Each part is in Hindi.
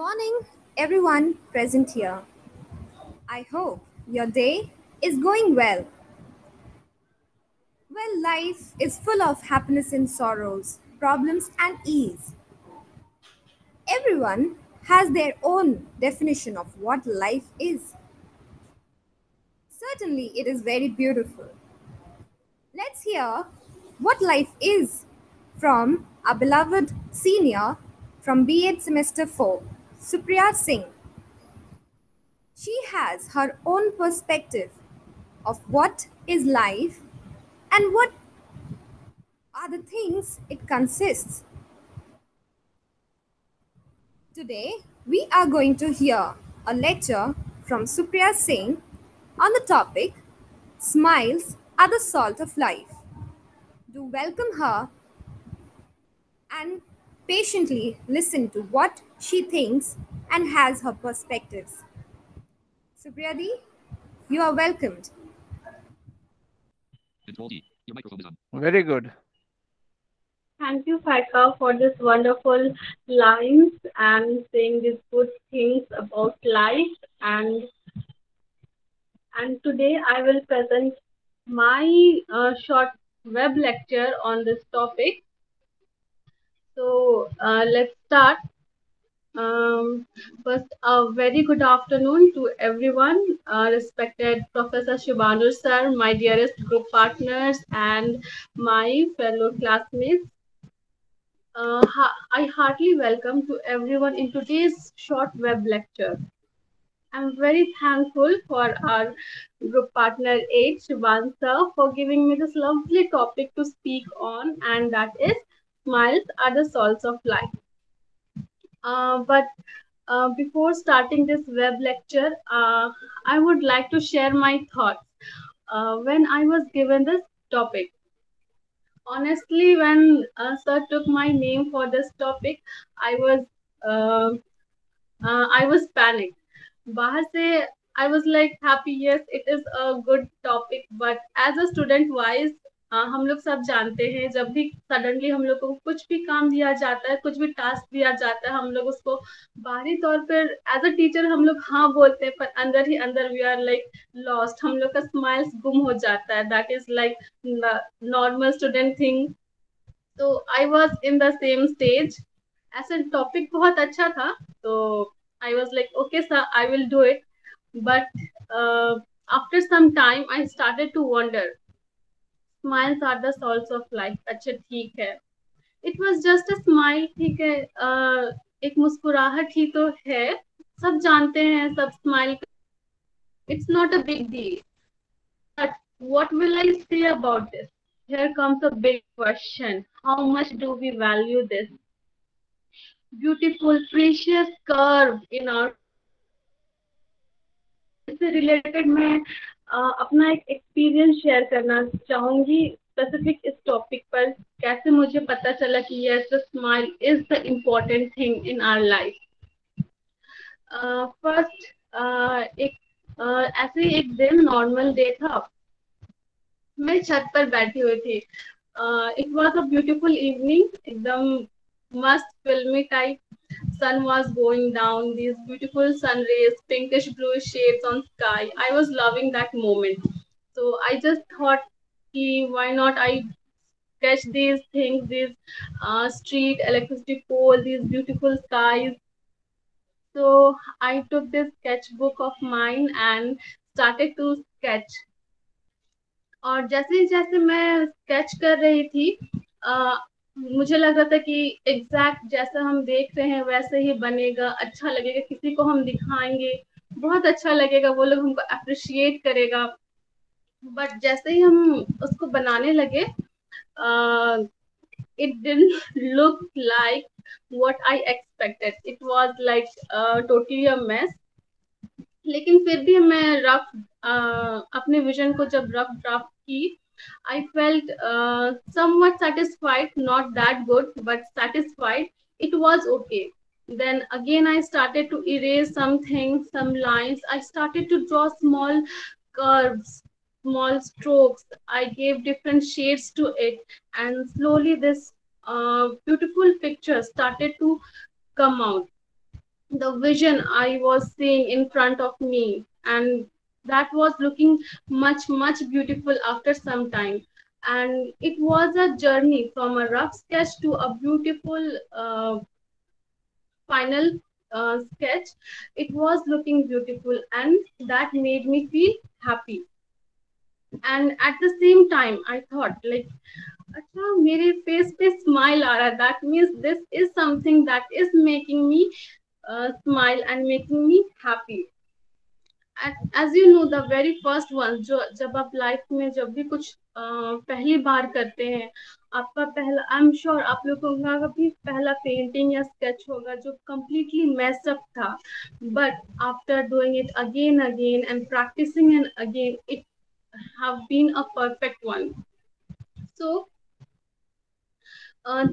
morning, everyone present here. I hope your day is going well. Well, life is full of happiness and sorrows, problems and ease. Everyone has their own definition of what life is. Certainly, it is very beautiful. Let's hear what life is from our beloved senior from B.Ed Semester 4, Supriya Singh. She has her own perspective of what is life and what are the things it consists. Today, we are going to hear a lecture from Supriya Singh on the topic Smiles are the salt of life. Do welcome her and patiently listen to what she thinks and has her perspectives. Supriya Di, you are welcomed. Very good. Thank you, Faika, for this wonderful lines and saying these good things about life. And today I will present my short web lecture on this topic. So let's start. Um, First, a very good afternoon to everyone, respected Professor Shubhanu sir, my dearest group partners, and my fellow classmates. I heartily welcome to everyone in today's short web lecture. I'm very thankful for our group partner H. Shivansa for giving me this lovely topic to speak on, and that is smiles are the salts of life. But before starting this web lecture, I would like to share my thoughts when I was given this topic. Honestly, when sir took my name for this topic, I was uh, I was panicked. बाहर से I was like happy, yes, it is a good topic, but as a student wise, हम लोग सब जानते हैं जब भी सडनली हम लोग को कुछ भी काम दिया जाता है, कुछ भी टास्क दिया जाता है, हम लोग उसको बाहरी तौर पर एज अ टीचर हम लोग हाँ बोलते हैं, पर अंदर ही अंदर वी आर लाइक लॉस्ट, हम लोग का स्माइल्स गुम हो जाता है. That is like normal student thing. तो I was in the same stage. ऐसा टॉपिक बहुत अच्छा था, तो I was like okay sir, I will do it. But after some time I started to wonder, smiles are the salts of life. अच्छा ठीक है, it was just a smile, ठीक है, एक मुस्कुराहट ही तो है, सब जानते हैं, सब smile. It's not a big deal. But what will I say about this? Here comes a big question. How much do we value this beautiful, precious curve in our इससे रिलेटेड मैं अपना एक एक्सपीरियंस शेयर करना चाहूंगी स्पेसिफिक इस टॉपिक पर. कैसे मुझे पता चला कि yes, the smile is the important thing in our life. First एक ऐसे एक दिन नॉर्मल डे था. मैं छत पर बैठी हुई थी. It was a beautiful evening, एकदम मस्त फिल्मी type. Sun was going down, these beautiful sun rays, pinkish blue shades on sky. I was loving that moment. So I just thought, why not I sketch these things, these street electricity pole, these beautiful skies. So I took this sketchbook of mine and started to sketch. और जैसे जैसे मैं स्केच कर रही थी, मुझे लग रहा था कि एग्जैक्ट जैसा हम देख रहे हैं वैसे ही बनेगा, अच्छा लगेगा, किसी को हम दिखाएंगे बहुत अच्छा लगेगा, वो लोग हमको अप्रिशिएट करेगा. बट जैसे ही हम उसको बनाने लगे, it didn't look like what I expected. It was like totally a mess. लेकिन फिर भी मैं रफ अपने विजन को जब रफ ड्राफ्ट की, I felt somewhat satisfied, not that good, but satisfied. It was okay. Then again, I started to erase some things, some lines. I started to draw small curves, small strokes. I gave different shades to it, and slowly this beautiful picture started to come out. the vision I was seeing in front of me, and that was looking much beautiful after some time. And it was a journey from a rough sketch to a beautiful final sketch. It was looking beautiful, and that made me feel happy. And at the same time I thought like, अच्छा मेरे फेस पे स्माइल आ रहा है, that means this is something that is making me smile and making me happy. As you know, the very first one, जो जब आप लाइफ में जब भी कुछ पहली बार करते हैं, आपका पहला, आई एम श्योर आप लोगों का भी पहला पेंटिंग या स्केच होगा जो completely messed up था, but after doing it again and practicing and again, it have been a perfect one. So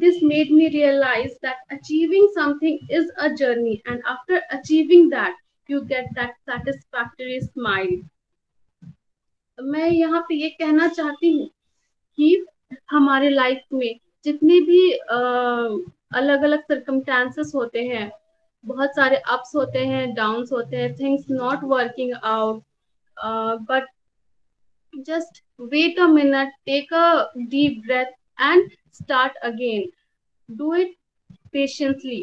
this made me realize that achieving something is a journey, and after achieving that, you get that satisfactory smile. मैं यहाँ पे ये कहना चाहती हूँ कि हमारे लाइफ में जितने भी अलग अलग सर्कमस्टांसेस होते हैं, बहुत सारे अप्स होते हैं, डाउन्स होते हैं, things not working out, but just wait a minute, take a deep breath and start again. Do it patiently.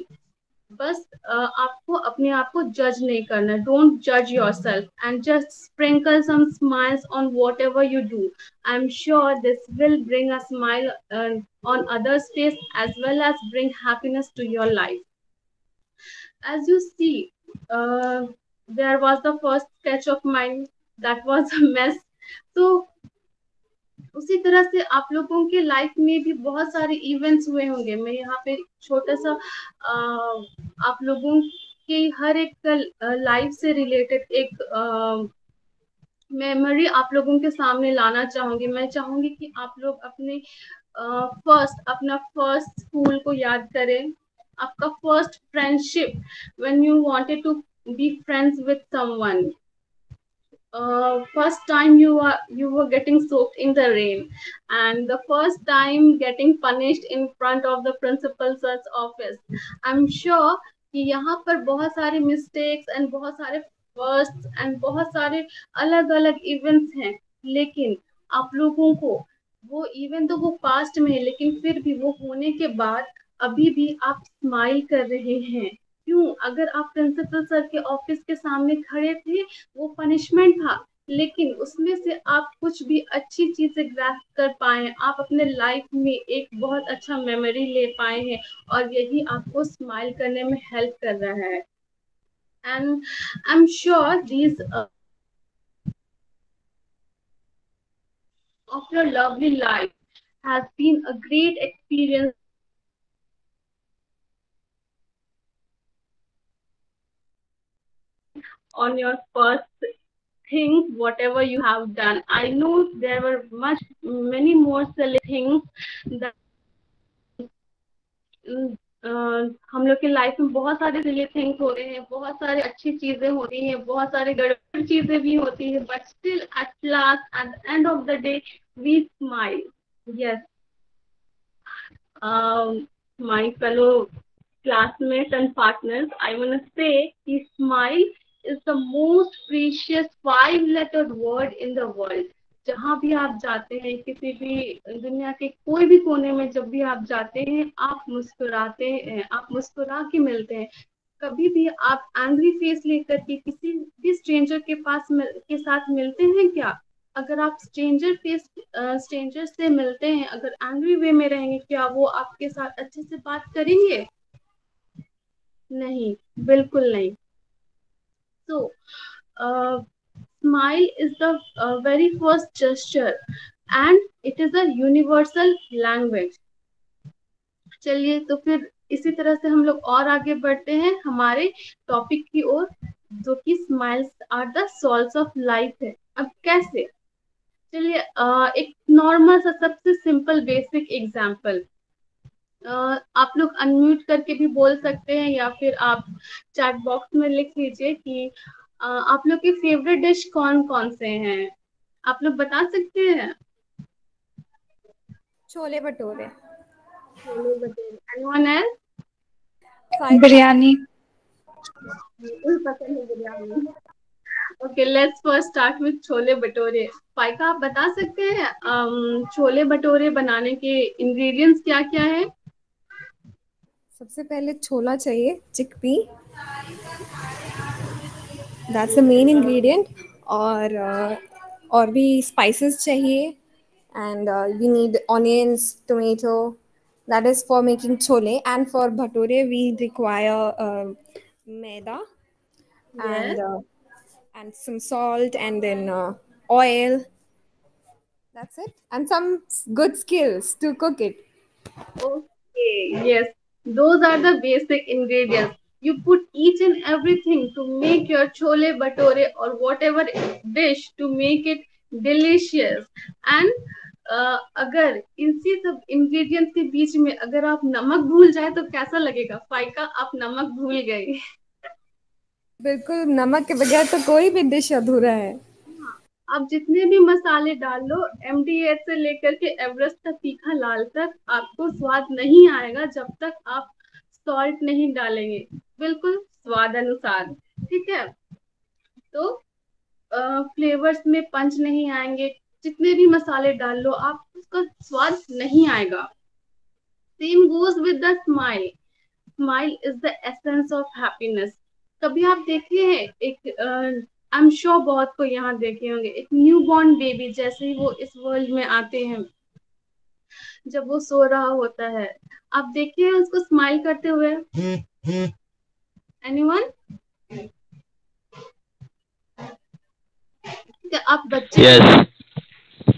बस आपको अपने आप को जज नहीं करना. Don't judge yourself and just sprinkle some smiles on whatever you do. I'm sure this will bring a smile on others' face as well as bring happiness to your life. As you see, there was the first sketch of mine that was a mess. So उसी तरह से आप लोगों के लाइफ में भी बहुत सारे इवेंट्स हुए होंगे. मैं यहाँ पे छोटा सा आप लोगों के हर एक लाइफ से रिलेटेड एक मेमोरी आप लोगों के सामने लाना चाहूंगी. मैं चाहूंगी कि आप लोग अपने अपना फर्स्ट स्कूल को याद करें, आपका first friendship, when you wanted to be friends with someone, first time you were getting soaked in the rain, and the first time getting punished in front of the principal's office. I'm sure कि यहाँ पर बहुत सारे mistakes and बहुत सारे firsts and बहुत सारे अलग अलग events हैं, लेकिन आप लोगों को वो इवन तो वो पास्ट में है, लेकिन फिर भी वो होने के बाद अभी भी आप स्माइल कर रहे हैं. क्यों? अगर आप प्रिंसिपल सर के ऑफिस के सामने खड़े थे, वो पनिशमेंट था, लेकिन उसमें से आप कुछ भी अच्छी चीजें ग्रैस्प कर पाए, आप अपने लाइफ में एक बहुत अच्छा मेमोरी ले पाए हैं, और यही आपको स्माइल करने में हेल्प कर रहा है. And I am sure these of your lovely life has been a great experience on your first things, whatever you have done. I know there were many more silly things that हम लोग के लाइफ में बहुत सारे सिली थिंग्स होते हैं, बहुत सारे अच्छी चीजें होती हैं, बहुत सारे गड़बड़ चीजें भी होती हैं, but still at last at the end of the day we smile. Yes, my fellow classmates and partners, I want to say कि smile is the most precious 5-lettered word in the world. जहाँ भी आप जाते हैं, किसी भी दुनिया के कोई भी कोने में जब भी आप जाते हैं, आप मुस्कुराते हैं, आप मुस्कुरा के मिलते हैं. कभी भी आप एंग्री फेस लेकर के किसी भी स्ट्रेंजर के साथ मिलते हैं क्या? अगर आप स्ट्रेंजर से मिलते हैं, अगर एंग्री वे में रहेंगे, क्या वो आपके साथ अच्छे से बात करेंगे? नहीं, बिल्कुल नहीं. So, smile is the very first gesture, and it is a universal language. चलिए, तो फिर इसी तरह से हम लोग और आगे बढ़ते हैं हमारे टॉपिक की ओर, जो कि smiles are the souls of life है. अब कैसे? चलिए, एक नॉर्मल सा सबसे सिंपल बेसिक एग्जांपल, आप लोग अनम्यूट करके भी बोल सकते हैं, या फिर आप चैट बॉक्स में लिख लीजिए कि आप लोग के फेवरेट डिश कौन कौन से हैं. आप लोग बता सकते हैं. छोले भटूरे. Anyone else? बिरयानी. बिल्कुल पसंद है biryani. Okay, let's first start with chole bhature. Faika, आप बता सकते हैं छोले भटूरे बनाने के इंग्रेडिएंट्स क्या क्या है? सबसे पहले छोला चाहिए, chickpea, that's the main ingredient. और भी स्पाइसेस चाहिए, and we need onions, tomato, that is for making chole. And for bhature we require maida yes. and uh, and some salt, and then oil. That's it, and some good skills to cook it. Okay, yes. Those are the basic ingredients. You put each and everything to make your chole bhature or whatever dish to make it delicious. And अगर इसी सब इंग्रेडिएंट्स के बीच में अगर आप नमक भूल जाए तो कैसा लगेगा? फाइका, आप नमक भूल गए। बिल्कुल, नमक के बगैर तो कोई भी डिश अधूरा है। आप जितने भी मसाले डाल लो, MDH से लेकर के एवरेस्ट तक, तीखा लाल तक, आपको स्वाद नहीं आएगा जब तक आप सॉल्ट नहीं डालेंगे। बिल्कुल स्वाद अनुसार, ठीक है। तो फ्लेवर्स में पंच नहीं आएंगे, जितने भी मसाले डाल लो आप, उसका स्वाद नहीं आएगा। Same goes with the smile. Smile is the essence of happiness. कभी आप देखे हैं एक, आई एम श्योर बहुत को यहाँ देखे होंगे, एक न्यू बॉर्न बेबी जैसे ही वो इस वर्ल्ड में आते हैं, जब वो सो रहा होता है, आप देखे हैं उसको स्माइल करते हुए? एनीवन? आप बच्चे, Yes.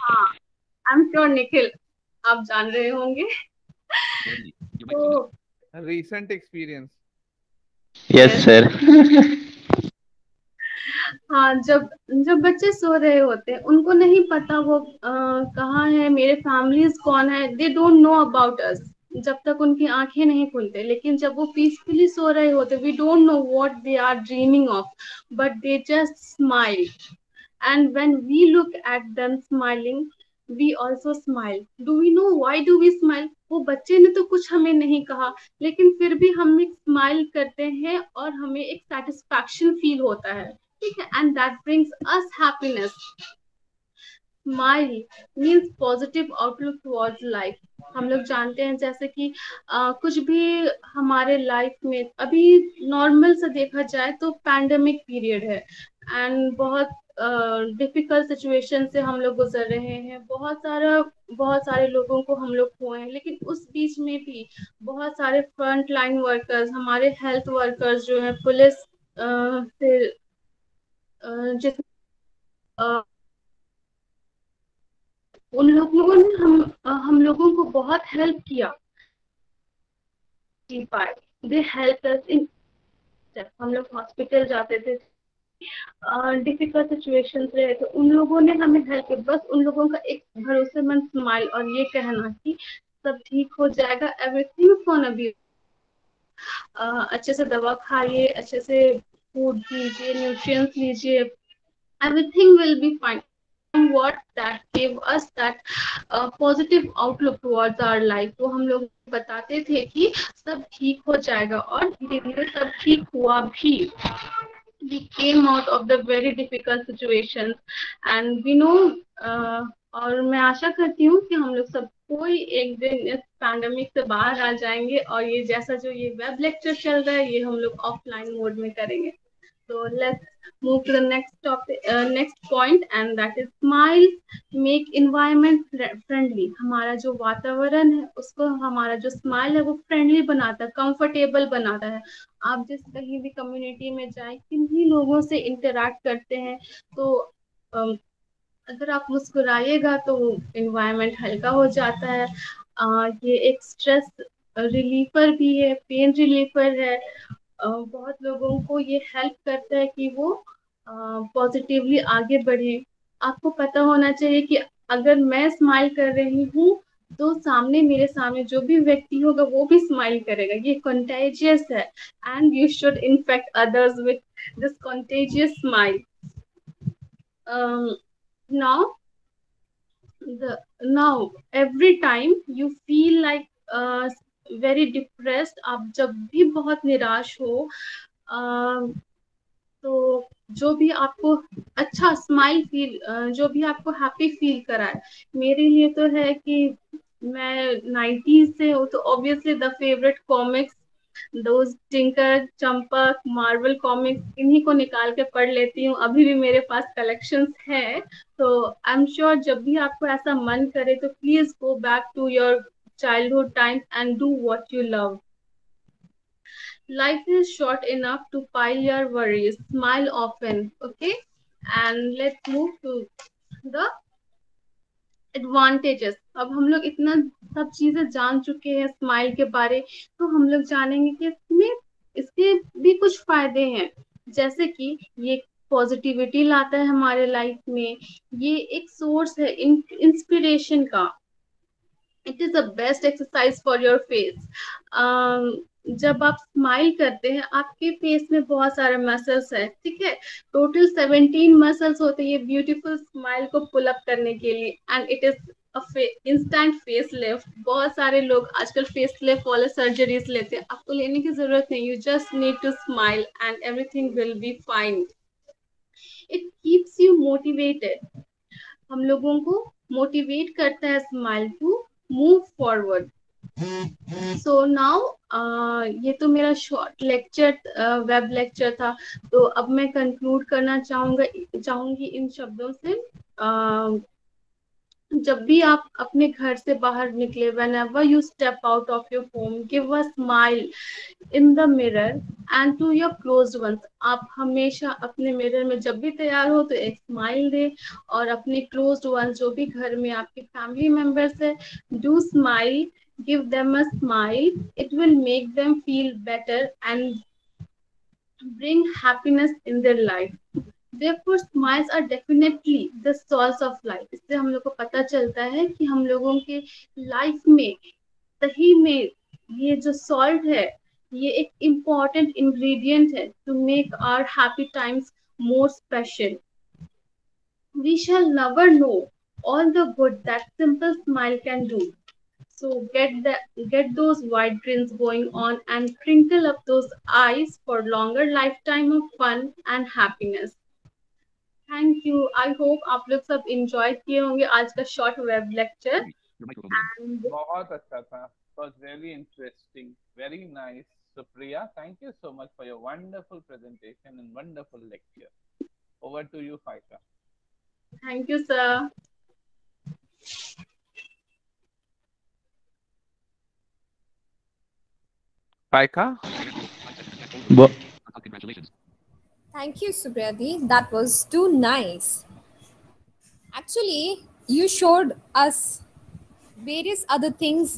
हाँ, आई एम श्योर निखिल आप जान रहे होंगे। तो Recent experience. yes, Yes, sir. हाँ, जब जब बच्चे सो रहे होते हैं, उनको नहीं पता वो कहाँ है, मेरे फैमिलीज कौन है, they don't know about us, जब तक उनकी आंखें नहीं खुलते। लेकिन जब वो पीसफुली सो रहे होते, we don't know what they are dreaming of, but they just smile. And when we look at them smiling, we also smile. Do we know why do we smile? वो बच्चे ने तो कुछ हमें नहीं कहा, लेकिन फिर भी हम एक स्माइल करते हैं और हमें एक सेटिस्फैक्शन फील होता है, ठीक है, and that brings us happiness. Smile means positive outlook towards life. हम लोग जानते हैं जैसे कि कुछ भी हमारे लाइफ में अभी नॉर्मल से देखा जाए तो पैंडेमिक पीरियड है, एंड बहुत डिफिकल्ट सिचुएशन से हम लोग गुजर रहे हैं। बहुत सारे लोगों को हम लोग खोए हैं, लेकिन उस बीच में भी बहुत सारे फ्रंट लाइन वर्कर्स, हमारे हेल्थ वर्कर्स जो है, पुलिस से जितने उन लोगों ने हम लोगों को बहुत हेल्प किया। दे हेल्प अस इन, जब हम लोग हॉस्पिटल जाते थे, डिफिकल्ट सिचुएशन रहे, तो उन लोगों ने हमें हेल्प की। बस उन लोगों का एक भरोसेमंद स्माइल और ये कहना कि सब ठीक हो जाएगा, एवरीथिंग गोना बी, अच्छे से दवा खाइए, अच्छे से फूड लीजिए, न्यूट्रिएंट्स लीजिए, everything will be fine. What that gave us that positive outlook towards our life. तो हम लोग बताते थे कि सब ठीक हो जाएगा, और धीरे धीरे सब ठीक हुआ भी। We came out of the very difficult situations, and we know और मैं आशा करती हूँ कि हम लोग सब कोई एक दिन इस पैंडेमिक से बाहर आ जाएंगे, और ये जैसा जो ये वेब लेक्चर चल रहा है, ये हम लोग ऑफलाइन मोड में करेंगे। So let's move to the next topic, next point, and that is smile make environment friendly. हमारा जो वातावरण है उसको, हमारा जो स्माइल है वो फ्रेंडली बनाता है, कंफर्टेबल बनाता है। आप जिस कहीं भी कम्युनिटी में जाए, किन्हीं लोगों से इंटरेक्ट करते हैं, तो अगर आप मुस्कुराइएगा तो एनवायरनमेंट हल्का हो जाता है। ये एक स्ट्रेस रिलीफर भी है, पेन रिलीफर है। बहुत लोगों को ये हेल्प करता है कि वो पॉजिटिवली आगे बढ़े। आपको पता होना चाहिए कि अगर मैं स्माइल कर रही हूँ, तो मेरे सामने जो भी व्यक्ति होगा वो भी स्माइल करेगा। ये कंटेजियस है, and you should infect others with this contagious smile. now now every time you feel like very depressed, आप जब भी बहुत निराश हो, तो जो भी आपको अच्छा स्माइल फील, जो भी आपको हैप्पी फील कराए, मेरे लिए तो है कि मैं 90s से हूँ, तो obviously the favourite comics, those tinker Champak Marvel comics, इन्हीं को निकाल के पढ़ लेती हूँ, अभी भी मेरे पास कलेक्शंस है। तो आई एम श्योर जब भी आपको ऐसा मन करे तो please go back to your childhood times and do what you love. Life is short enough to pile your worries. Smile often, okay? And let's move to the advantages. अब हम लोग इतना सब चीजें जान चुके हैं स्माइल के बारे, तो हम लोग जानेंगे कि इसमें इसके भी कुछ फायदे हैं, जैसे कि ये पॉजिटिविटी लाता है हमारे लाइफ में, ये एक सोर्स है इंस्पिरेशन का, it is the best exercise for your face. जब आप स्माइल करते हैं आपके फेस में बहुत सारे मसल्स है, ठीक है, टोटल 17 मसल्स होते हैं ये ब्यूटीफुल स्माइल को पुल अप करने के लिए, and it is instant face lift. बहुत सारे लोग आजकल फेस लिफ्ट वाले सर्जरीज लेते हैं, आपको लेने की जरूरत नहीं, you just need to smile and everything will be fine. It keeps you motivated, हम लोगों को मोटिवेट करता है smile to move forward. So now ये तो मेरा शॉर्ट लेक्चर, वेब लेक्चर था, तो अब मैं कंक्लूड करना चाहूंगी इन शब्दों से। जब भी आप अपने घर से बाहर निकले, whenever you step out of your home, give a smile in the mirror and to your closed ones. आप हमेशा अपने मिरर में जब भी तैयार हो तो एक स्माइल दे, और अपने क्लोज्ड वंस जो भी घर में आपके फैमिली मेंबर्स है, do smile, give them a smile, it will make them feel better and bring happiness in their life. Therefore smiles are definitely the source of life. इससे हम लोग को पता चलता है कि हम लोगों के लाइफ में सही में ये जो सॉल्ट है, ये एक इम्पॉर्टेंट इंग्रेडिएंट है to make our happy times more special. We shall never know all the good that simple smile can do. So get those wide grins going on and crinkle up those eyes for longer lifetime of fun and happiness. Thank you, I hope आप लोग सब इंजॉय किए होंगे आज का शॉर्ट वेब लेक्चर। एंड बहुत अच्छा था. It was really interesting. Very nice. Supriya, thank you so much for your wonderful presentation and wonderful lecture. Over to you, Faika. Thank you sir. Faika? Congratulations. Thank you, Supriyadi. That was too nice. Actually, you showed us various other things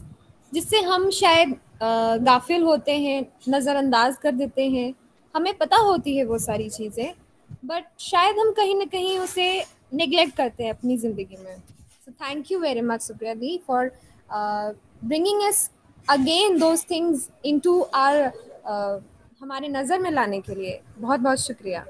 जिससे हम शायद गाफिल होते हैं, नज़रअंदाज कर देते हैं, हमें पता होती है वो सारी चीज़ें, बट शायद हम कहीं ना कहीं उसे नेग्लेक्ट करते हैं अपनी ज़िंदगी में. So thank you very much Supriya di for bringing us again those things into our, हमारे नज़र में लाने के लिए बहुत बहुत शुक्रिया.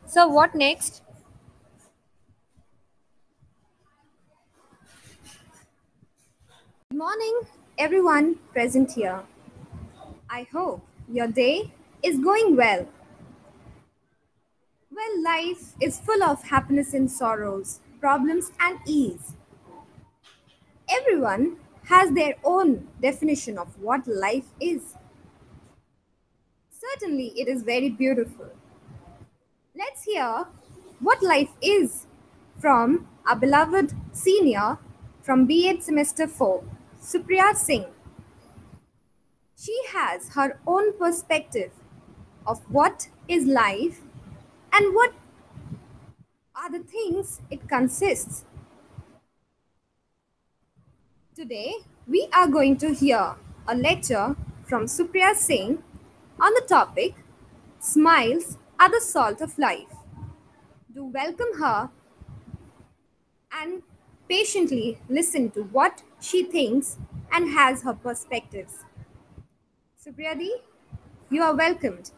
So what next? Good morning, everyone present here. I hope your day is going well. Well, life is full of happiness and sorrows, problems and ease. Everyone has their own definition of what life is. Certainly, it is very beautiful. Let's hear what life is from our beloved senior from B.Ed Semester 4, Supriya Singh. She has her own perspective of what is life and what are the things it consists. Today, we are going to hear a lecture from Supriya Singh on the topic Smiles are the salt of life. Do welcome her and patiently listen to what she thinks and has her perspectives. Supriya Di, you are welcomed.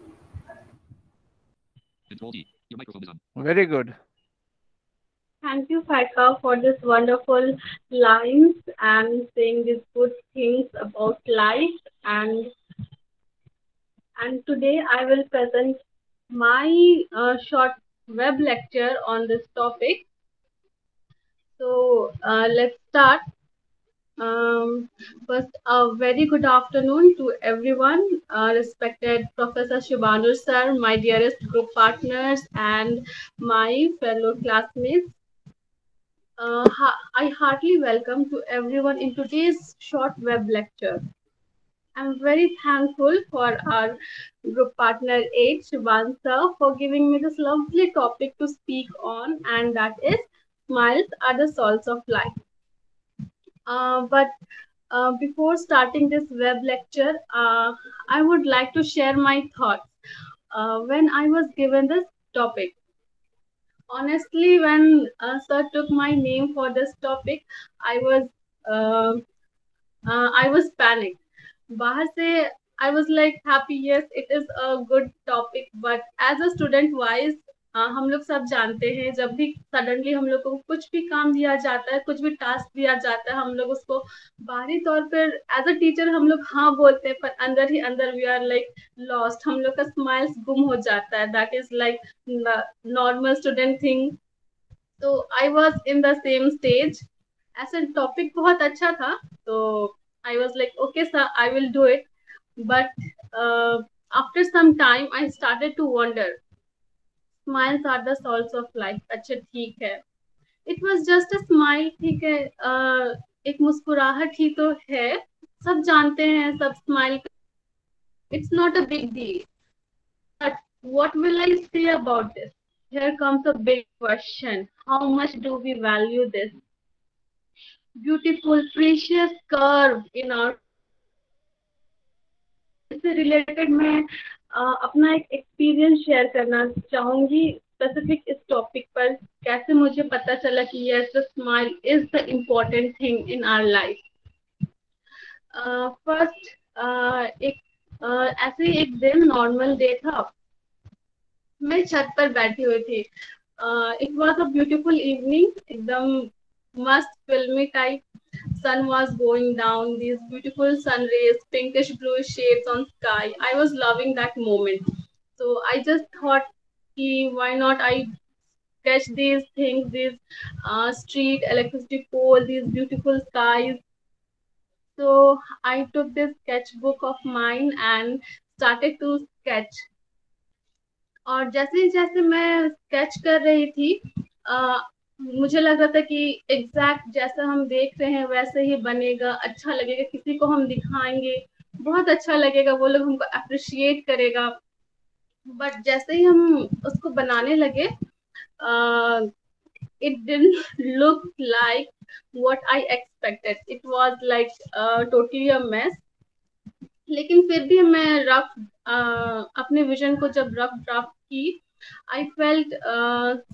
Control D. Your microphone is on. Very good. Thank you, Faika, for this wonderful lines and saying these good things about life. And today I will present my short web lecture on this topic. So let's start. Um, First, a very good afternoon to everyone, respected Professor Shubhanu sir, my dearest group partners, and my fellow classmates. I heartily welcome to everyone in today's short web lecture. I'm very thankful for our group partner H. Shivan sir for giving me this lovely topic to speak on, and that is smiles are the salts of life. But before starting this web lecture, I would like to share my thoughts when I was given this topic. Honestly, when sir took my name for this topic, I was uh, I was panicked. बाहर से I was like happy, yes, it is a good topic, but as a student wise, हम लोग सब जानते हैं जब भी सडनली हम लोग को कुछ भी काम दिया जाता है, कुछ भी टास्क दिया जाता है, हम लोग उसको बाहरी तौर पर एज अ टीचर हम लोग हाँ बोलते हैं, पर अंदर ही अंदर वी आर लाइक लॉस्ट, हम लोग का स्माइल्स गुम हो जाता है. That is like normal student thing. तो I was in the same stage. ऐसा टॉपिक बहुत अच्छा था, तो I was like okay sir, I will do it. But after some time I started to wonder, smiles are the salts of life. अच्छा ठीक है, it was just a smile, ठीक है, एक मुस्कुराहट ही तो है, सब जानते हैं, सब smile. It's not a big deal. But what will I say about this? Here comes a big question. How much do we value this beautiful, precious curve in our? इससे रिलेटेड मैं अपना एक एक्सपीरियंस शेयर करना चाहूंगी स्पेसिफिक इस टॉपिक पर. कैसे मुझे पता चला कि yes, the smile is the important thing in our life. First, एक ऐसे ही एक दिन नॉर्मल डे था. मैं छत पर बैठी हुई थी. It was a beautiful evening, एकदम मस्त फिल्मी type. sun was going down, these beautiful sun rays, pinkish blue shades on sky. I was loving that moment. So I just thought, why not I sketch these things, these street electricity pole, these beautiful skies. So I took this sketchbook of mine and started to sketch. और जैसे जैसे मैं स्केच कर रही थी, मुझे लग रहा था कि एग्जैक्ट जैसा हम देख रहे हैं वैसे ही बनेगा, अच्छा लगेगा, किसी को हम दिखाएंगे बहुत अच्छा लगेगा, वो लोग हमको अप्रिशिएट करेगा. बट जैसे ही हम उसको बनाने लगे, it didn't look like what I expected. It was like totally a mess. लेकिन फिर भी मैं रफ अपने विजन को जब रफ ड्राफ्ट की, I felt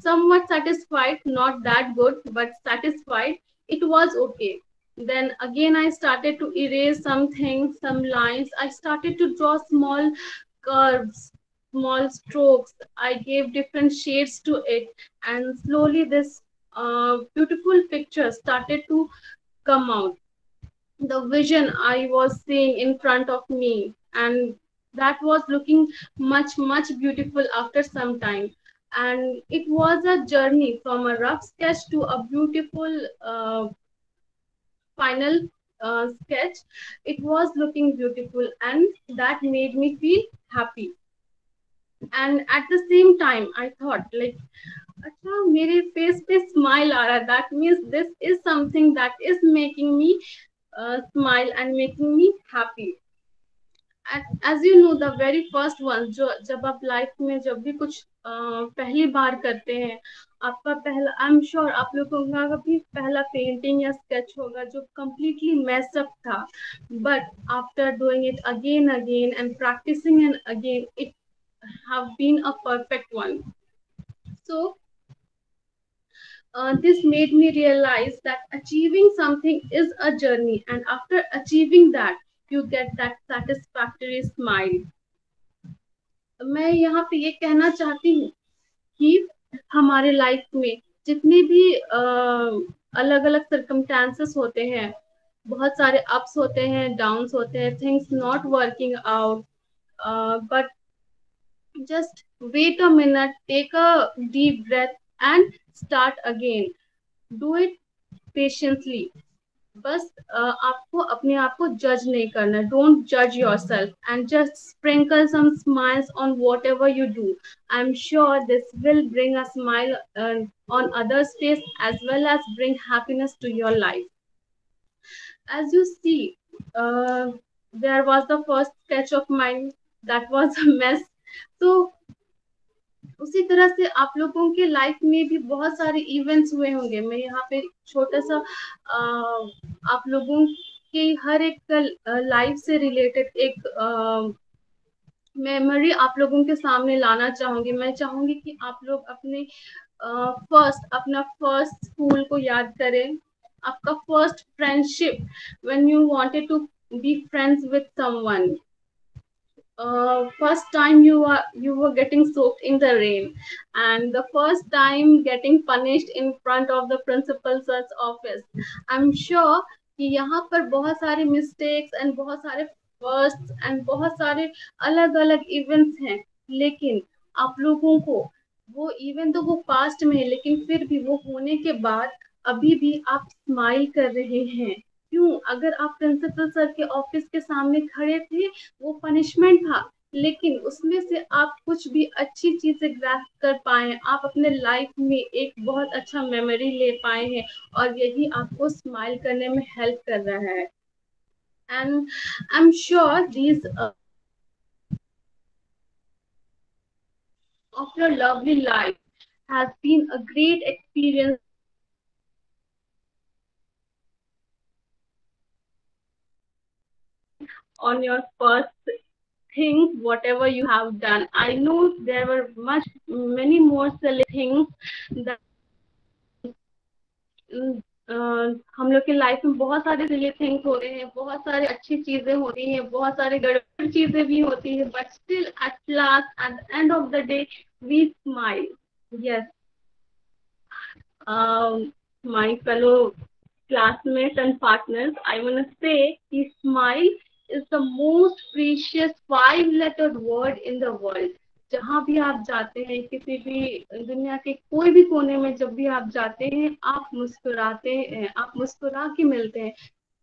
somewhat satisfied, not that good, but satisfied. It was okay. Then again, I started to erase some things, some lines. I started to draw small curves, small strokes. I gave different shades to it, and slowly this beautiful picture started to come out. The vision I was seeing in front of me, and that was looking much beautiful after some time. And it was a journey from a rough sketch to a beautiful final sketch. It was looking beautiful, and that made me feel happy. And at the same time I thought like, अच्छा मेरे फेस पे स्माइल आ रहा है, that means this is something that is making me smile and making me happy. As you know, the very first one, जो जब आप लाइफ में जब भी कुछ पहली बार करते हैं, आपका पहला, आई एम श्योर आप लोगों का भी पहला पेंटिंग या स्केच होगा जो completely messed up था, but after doing it again and practicing and again, it have been a perfect one. So this made me realize that achieving something is a journey, and after achieving that, you get that satisfactory smile. मैं यहाँ पे ये कहना चाहती हूँ कि हमारे लाइफ में जितनी भी अलग अलग सर्कमस्टांसेस होते हैं, बहुत सारे अप्स होते हैं, डाउन्स होते हैं, things not working out, but just wait a minute, take a deep breath and start again. Do it patiently. बस आपको अपने आप को जज नहीं करना. डोंट जज yourself and just sprinkle some smiles on whatever you do. I am sure this will bring a smile on others face as well as bring happiness to your life. As you see, there was the first sketch of mine that was a mess. So उसी तरह से आप लोगों के लाइफ में भी बहुत सारे इवेंट्स हुए होंगे. मैं यहाँ पे छोटा सा आप लोगों के हर एक लाइफ से रिलेटेड एक मेमोरी आप लोगों के सामने लाना चाहूंगी. मैं चाहूंगी कि आप लोग अपना फर्स्ट स्कूल को याद करें, आपका first friendship, when you wanted to be friends with someone, first time you were getting soaked in the rain, and the first time getting punished in front of the principal's office. I'm sure कि यहाँ पर बहुत सारे मिस्टेक्स एंड बहुत सारे फर्स्ट एंड बहुत सारे अलग अलग इवेंट्स हैं, लेकिन आप लोगों को वो इवेंट तो वो पास्ट में है, लेकिन फिर भी वो होने के बाद अभी भी आप स्माइल कर रहे हैं. क्यों? अगर आप प्रिंसिपल सर के ऑफिस के सामने खड़े थे, वो पनिशमेंट था, लेकिन उसमें से आप कुछ भी अच्छी चीजें ग्रैस्प कर पाए, आप अपने लाइफ में एक बहुत अच्छा मेमोरी ले पाए हैं, और यही आपको स्माइल करने में हेल्प कर रहा है. And I am sure these of your lovely life has been a great experience on your first thing, whatever you have done. I know there were many more silly things that हम लोग के लाइफ में बहुत सारे सिली थिंग्स होते हैं, बहुत सारी अच्छी चीजें होती हैं, बहुत सारी गड़बड़ चीजें भी होती है, but still at last at the end of the day we smile. Yes, my fellow classmates and partners, I want to say कि smile is the most precious 5-lettered word in the world. जहाँ भी आप जाते हैं, किसी भी दुनिया के कोई भी कोने में जब भी आप जाते हैं, आप मुस्कुराते हैं, आप मुस्कुरा के मिलते हैं.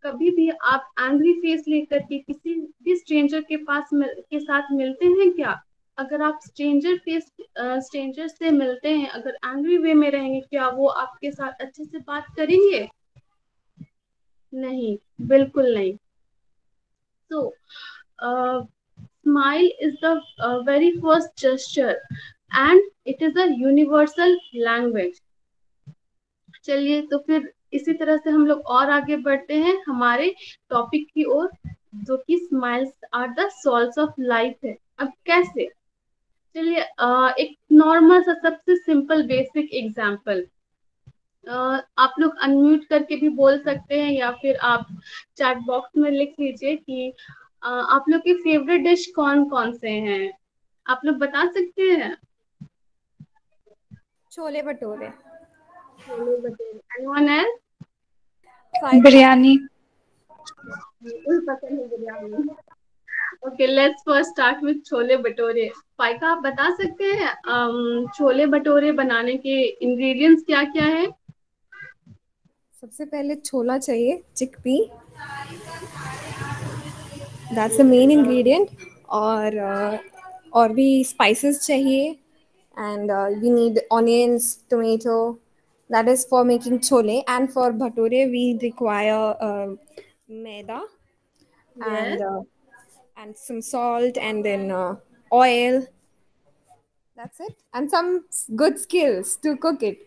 कभी भी आप एंग्री फेस लेकर के किसी भी स्ट्रेंजर के साथ मिलते हैं क्या? अगर आप स्ट्रेंजर से मिलते हैं, अगर एंग्री वे में रहेंगे, क्या वो आपके साथ अच्छे से बात करेंगे? नहीं, बिल्कुल नहीं. So, smile is the very first gesture and it is a universal language. चलिए, तो फिर इसी तरह से हम लोग और आगे बढ़ते हैं हमारे टॉपिक की ओर, जो कि smiles are the souls of life है. अब कैसे? चलिए, एक नॉर्मल सा सबसे सिंपल बेसिक एग्जांपल आप लोग अनम्यूट करके भी बोल सकते हैं, या फिर आप चैट बॉक्स में लिख लीजिए कि आप लोग के फेवरेट डिश कौन कौन से हैं. आप लोग बता सकते हैं. छोले भटूरे. छोले भटूरे. Anyone else? बिरयानी. पसंद है biryani. Okay, let's first start with chole bhature. Faika, आप बता सकते हैं छोले भटूरे बनाने के इंग्रेडिएंट्स क्या क्या है? सबसे पहले छोला चाहिए, chickpea, that's the main ingredient. और भी स्पाइसेस चाहिए, and we need onions, tomato, that is for making chole. And for bhature we require maida Yes. and some salt, and then oil. That's it, and some good skills to cook it.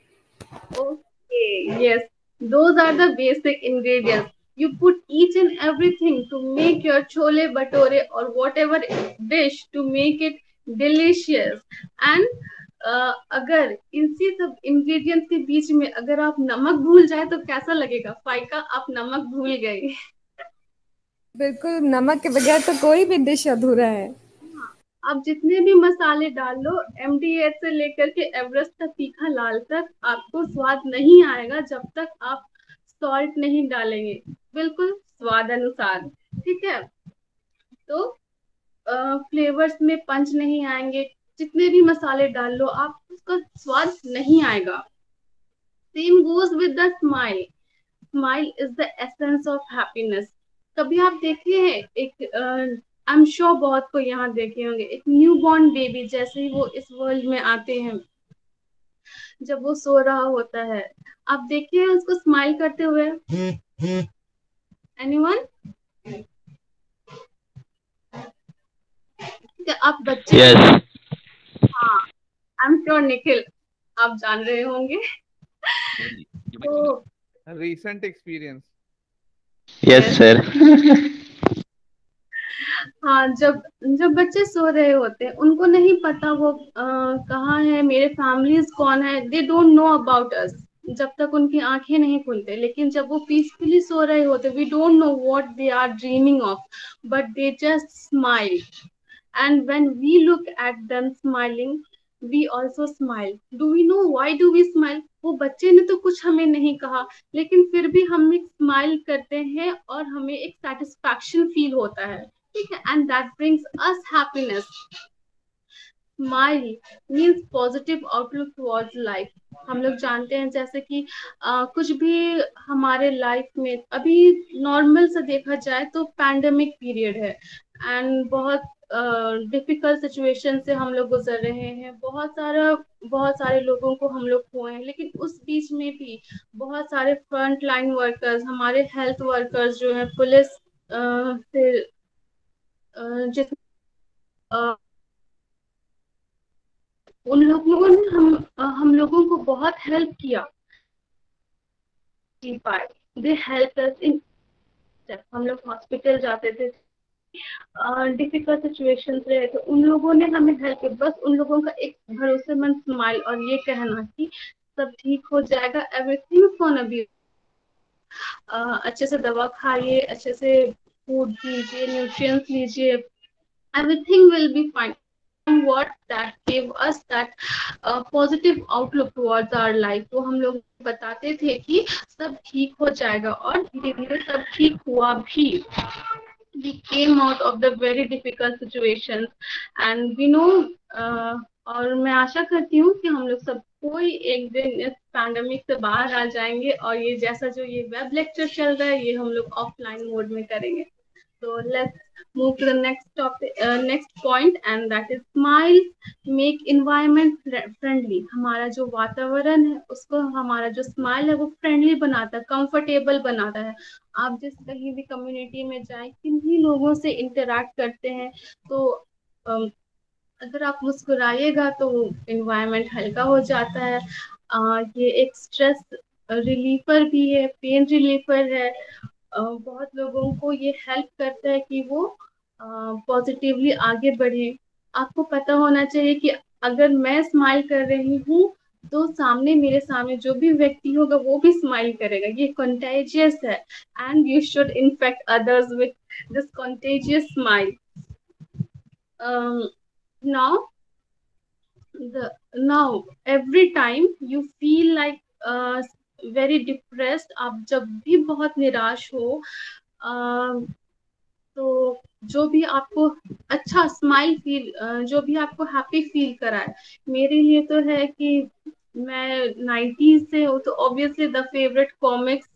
Okay, yes, those are the basic ingredients. You put each and everything to make your chole bhature or whatever dish to make it delicious. And अगर इसी सब इंग्रेडिएंट्स के बीच में अगर आप नमक भूल जाए तो कैसा लगेगा? फाइका, आप नमक भूल गए. बिल्कुल, नमक के बगैर तो कोई भी डिश अधूरा है. आप जितने भी मसाले डाल लो, MDH से लेकर के एवरेस्ट तक, तीखा लाल तक, आपको स्वाद नहीं आएगा जब तक आप सॉल्ट नहीं डालेंगे, बिल्कुल स्वाद अनुसार। ठीक है, तो फ्लेवर्स में पंच नहीं आएंगे, जितने भी मसाले डाल लो आप, उसका स्वाद नहीं आएगा। Same goes with the smile. Smile is the essence of happiness. कभी आप देखे हैं एक, आई एम श्योर बहुत को यहाँ देखे होंगे, एक न्यू बॉर्न बेबी जैसे ही वो इस वर्ल्ड में आते हैं, जब वो सो रहा होता है, आप देखे हैं उसको स्माइल करते हुए? एनीवन? आप बच्चे, Yes, हाँ, आई एम श्योर निखिल आप जान रहे होंगे। तो recent experience. yes, sir. हाँ, जब जब बच्चे सो रहे होते हैं, उनको नहीं पता वो कहाँ है, मेरे फैमिलीज कौन है, they don't know about us, जब तक उनकी आंखें नहीं खुलते। लेकिन जब वो पीसफुली सो रहे होते, we don't know what they are dreaming of, but they just smile, and when we look at them smiling, we also smile. Do we know why do we smile? वो बच्चे ने तो कुछ हमें नहीं कहा, लेकिन फिर भी हम एक स्माइल करते हैं और हमें एक सेटिस्फैक्शन फील होता है। ठीक है, and that brings us happiness. Smile means positive outlook towards life. हम लोग जानते हैं जैसे कि कुछ भी हमारे लाइफ में अभी नॉर्मल से देखा जाए तो पैंडेमिक पीरियड है, एंड बहुत डिफिकल्ट सिचुएशन से हम लोग गुजर रहे हैं, बहुत सारे लोगों को हम लोग खोए हैं। लेकिन उस बीच में भी बहुत सारे फ्रंट लाइन वर्कर्स, हमारे हेल्थ वर्कर्स जो है, पुलिस से जिस उन लोगों ने हम लोगों को बहुत हेल्प किया। दे हेल्प अस इन, जब हम लोग हॉस्पिटल जाते थे, डिफिकल्ट सिचुएशन रहे, तो उन लोगों ने हमें हेल्प की। बस उन लोगों का एक भरोसेमंद स्माइल और ये कहना कि सब ठीक हो जाएगा, एवरीथिंग गोना बी, अच्छे से दवा खाइए, अच्छे से फूड लीजिए, न्यूट्रिएंट्स लीजिए, everything will be fine. And what that gave us that positive outlook towards our life. तो हम लोग बताते थे कि सब ठीक हो जाएगा, और धीरे धीरे सब ठीक हुआ भी। We came out of the very difficult situations, and we know और मैं आशा करती हूँ कि हम लोग सब कोई एक दिन इस पैंडेमिक से बाहर आ जाएंगे, और ये जैसा जो ये वेब लेक्चर चल रहा है, ये हम लोग ऑफलाइन मोड में करेंगे। So let's move to the next topic, next point, and that is smile make environment friendly. हमारा जो वातावरण है उसको, हमारा जो स्माइल है वो फ्रेंडली बनाता है, कंफर्टेबल बनाता है। आप जिस कहीं भी कम्युनिटी में जाए, किन्हीं लोगों से इंटरेक्ट करते हैं, तो अगर आप मुस्कुराइएगा तो एनवायरनमेंट हल्का हो जाता है। ये एक स्ट्रेस रिलीफर भी है, पेन रिलीफर है। बहुत लोगों को ये हेल्प करता है कि वो पॉजिटिवली आगे बढ़े। आपको पता होना चाहिए कि अगर मैं स्माइल कर रही हूँ, तो मेरे सामने जो भी व्यक्ति होगा वो भी स्माइल करेगा। ये कंटेजियस है, and you should infect others with this contagious smile. now now every time you feel like very depressed, आप जब भी बहुत निराश हो, तो जो भी आपको अच्छा स्माइल फील, जो भी आपको हैप्पी फील कराए, मेरे लिए तो है कि मैं 90s से हूँ, तो obviously the favourite comics,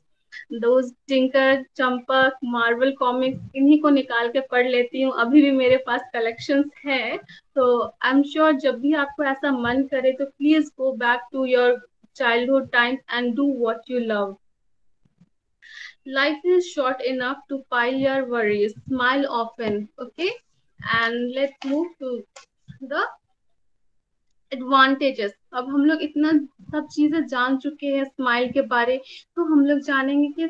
those tinker, Champak, Marvel comics, इन्हीं को निकाल के पढ़ लेती हूँ। अभी भी मेरे पास कलेक्शंस है। तो आई एम श्योर जब भी आपको ऐसा मन करे, तो please go back to your childhood times and do what you love. Life is short enough to pile your worries. Smile often, okay? And let's move to the advantages. अब हम लोग इतना सब चीजें जान चुके हैं स्माइल के बारे, तो हम लोग जानेंगे कि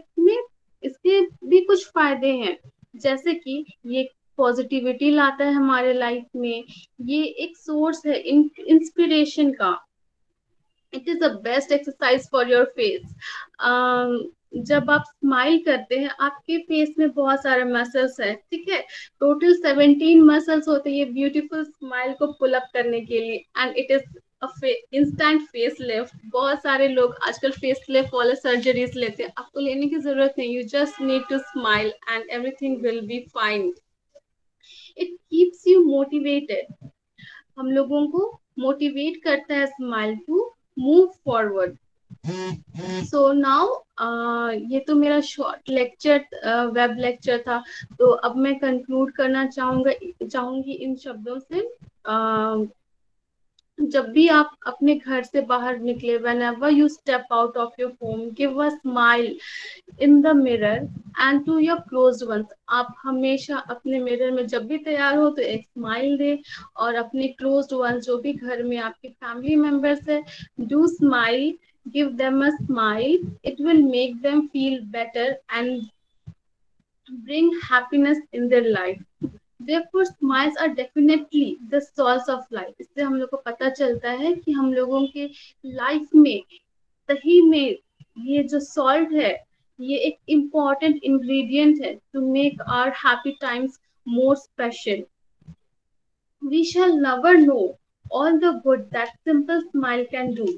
इसके भी कुछ फायदे हैं। जैसे कि ये पॉजिटिविटी लाता है हमारे लाइफ में, ये एक सोर्स है इंस्पिरेशन का, it is the best exercise for your face. जब आप स्माइल करते हैं आपके फेस में बहुत सारे मसल्स हैं, ठीक है। टोटल 17 मसल्स होते हैं ये ब्यूटीफुल स्माइल को पुल अप करने के लिए, and it is instant face lift. बहुत सारे लोग आजकल फेस लिफ्ट वाले सर्जरीज लेते हैं, आपको लेने की जरूरत नहीं, you just need to smile and everything will be fine. It keeps you motivated, हम लोगों को मोटिवेट करता है smile to move forward. So now ये तो मेरा शॉर्ट लेक्चर, वेब लेक्चर था। तो अब मैं कंक्लूड करना चाहूंगी इन शब्दों से। जब भी आप अपने घर से बाहर निकले, whenever you step out of your home, give a smile in the mirror and to your closed ones। आप हमेशा अपने मिरर में जब भी तैयार हो तो एक स्माइल दे, और अपने क्लोज्ड वंस जो भी घर में आपके फैमिली मेंबर्स है, do smile, give them a smile, it will make them feel better and bring happiness in their life। Therefore, smiles are definitely the source of life। इससे हम लोग को पता चलता है कि हम लोगों के लाइफ में सही में ये जो सॉल्ट है, ये एक इम्पॉर्टेंट इंग्रेडिएंट है to make our happy times more special. We shall never know all the good that simple smile can do।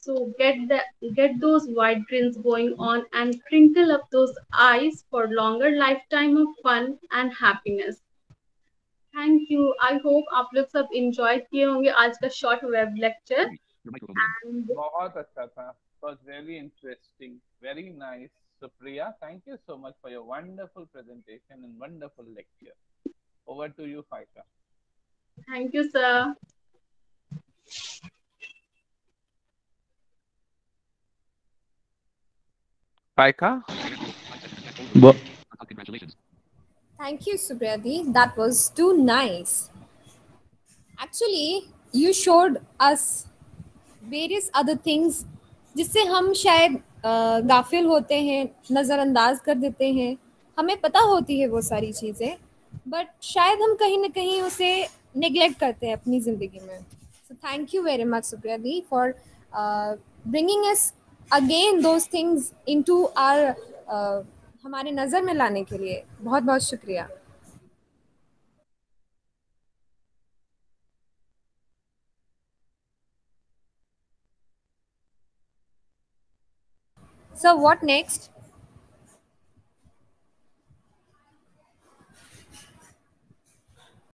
So get those wide grins going on and crinkle up those eyes for longer lifetime of fun and happiness। Thank you. I hope आप लोग सब इंजॉय किए होंगे आज का शॉर्ट वेब लेक्चर। बहुत अच्छा था। It was really interesting, very nice. Supriya, thank you so much for your wonderful presentation and wonderful lecture. Over to you, Faika. Thank you sir. Faika? Bo- Thank you, Supriyadi. That was too nice. Actually, you showed us various other things जिससे हम शायद गाफिल होते हैं, नज़रअंदाज कर देते हैं। हमें पता होती है वो सारी चीज़ें, बट शायद हम कहीं ना कहीं उसे नेग्लेक्ट करते हैं अपनी ज़िंदगी में। So thank you very much Supriya di for bringing us again those things into our, हमारे नज़र में लाने के लिए बहुत बहुत शुक्रिया। So what next?